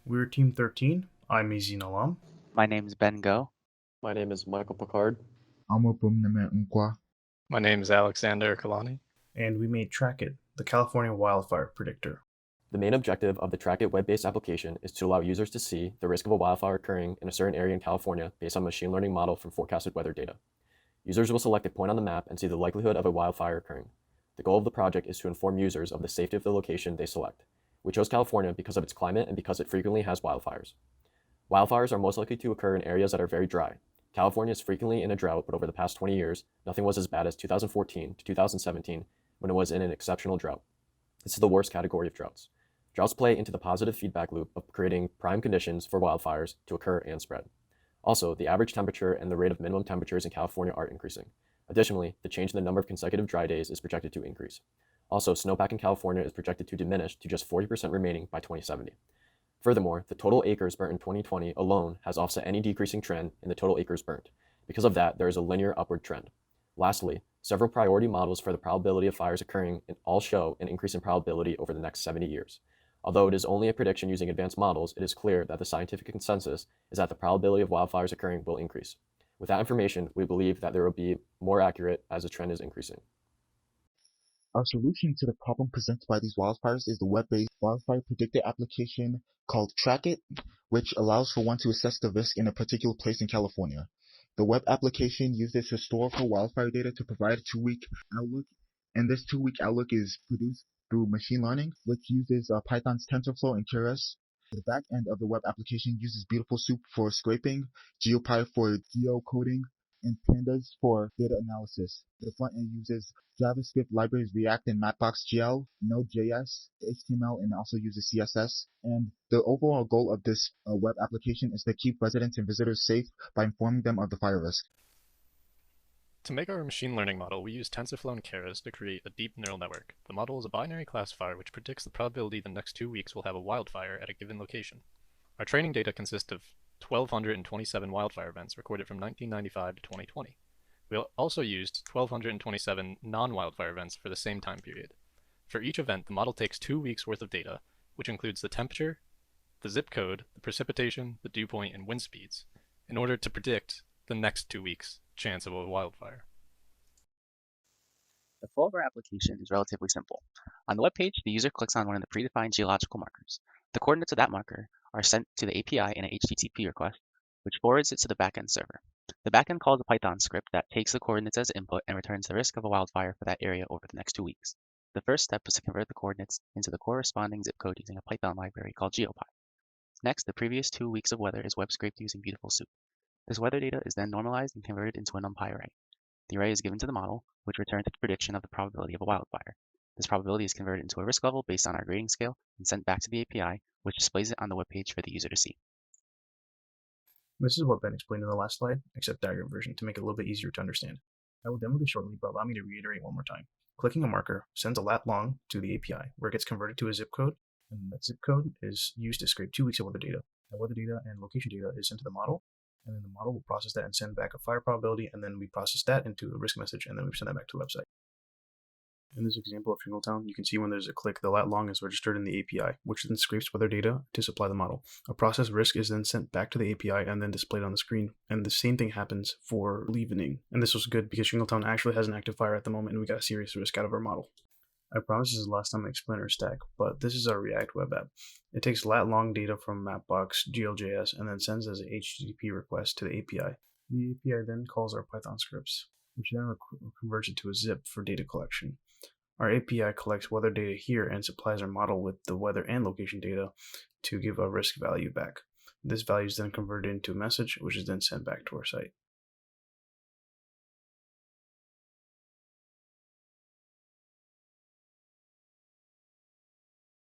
We're Team 13. I'm Izzy Nalam. My name is Ben Go. My name is Michael Picard. My name is Alexander Kalani. And we made TrackIT, the California Wildfire Predictor. The main objective of the TrackIT web-based application is to allow users to see the risk of a wildfire occurring in a certain area in California based on a machine learning model from forecasted weather data. Users will select a point on the map and see the likelihood of a wildfire occurring. The goal of the project is to inform users of the safety of the location they select. We chose California because of its climate and because it frequently has wildfires. Wildfires are most likely to occur in areas that are very dry. California is frequently in a drought, but over the past 20 years, nothing was as bad as 2014 to 2017 when it was in an exceptional drought. This is the worst category of droughts. Droughts play into the positive feedback loop of creating prime conditions for wildfires to occur and spread. Also, the average temperature and the rate of minimum temperatures in California are increasing. Additionally, the change in the number of consecutive dry days is projected to increase. Also, snowpack in California is projected to diminish to just 40% remaining by 2070. Furthermore, the total acres burnt in 2020 alone has offset any decreasing trend in the total acres burnt. Because of that, there is a linear upward trend. Lastly, several priority models for the probability of fires occurring all show an increase in probability over the next 70 years. Although it is only a prediction using advanced models, it is clear that the scientific consensus is that the probability of wildfires occurring will increase. With that information, we believe that there will be more accurate as the trend is increasing. Our solution to the problem presented by these wildfires is the web-based wildfire predictor application called TrackIT, which allows for one to assess the risk in a particular place in California. The web application uses historical wildfire data to provide a 2-week outlook, and this 2-week outlook is produced through machine learning, which uses Python's TensorFlow and Keras. The back end of the web application uses Beautiful Soup for scraping, GeoPy for geocoding, and Pandas for data analysis. The front end uses JavaScript libraries React and Mapbox.gl, Node.js, HTML, and also uses CSS. And the overall goal of this web application is to keep residents and visitors safe by informing them of the fire risk. To make our machine learning model, we use TensorFlow and Keras to create a deep neural network. The model is a binary classifier which predicts the probability the next 2 weeks will have a wildfire at a given location. Our training data consists of 1,227 wildfire events recorded from 1995 to 2020. We also used 1,227 non-wildfire events for the same time period. For each event, the model takes 2 weeks worth of data, which includes the temperature, the zip code, the precipitation, the dew point, and wind speeds, in order to predict the next 2 weeks' chance of a wildfire. The flow of our application is relatively simple. On the web page, the user clicks on one of the predefined geological markers. The coordinates of that marker are sent to the API in an HTTP request, which forwards it to the backend server. The backend calls a Python script that takes the coordinates as input and returns the risk of a wildfire for that area over the next 2 weeks. The first step is to convert the coordinates into the corresponding zip code using a Python library called GeoPy. Next, the previous 2 weeks of weather is web scraped using Beautiful Soup. This weather data is then normalized and converted into a NumPy array. The array is given to the model, which returns its prediction of the probability of a wildfire. This probability is converted into a risk level based on our grading scale and sent back to the API, which displays it on the web page for the user to see. This is what Ben explained in the last slide, except diagram version to make it a little bit easier to understand. I will demo this shortly, but allow me to reiterate one more time. Clicking a marker sends a lat long to the API, where it gets converted to a zip code, and that zip code is used to scrape 2 weeks of weather data. That weather data and location data is sent to the model, and then the model will process that and send back a fire probability, and then we process that into a risk message, and then we send that back to the website. In this example of Shingletown, you can see when there's a click, the lat long is registered in the API, which then scrapes weather data to supply the model. A process risk is then sent back to the API and then displayed on the screen. And the same thing happens for Leavening. And this was good because Shingletown actually has an active fire at the moment and we got a serious risk out of our model. I promise this is the last time I explain our stack, but this is our React web app. It takes lat long data from Mapbox, GLJS, and then sends as an HTTP request to the API. The API then calls our Python scripts, which then converts it to a zip for data collection. Our API collects weather data here and supplies our model with the weather and location data to give a risk value back. This value is then converted into a message, which is then sent back to our site.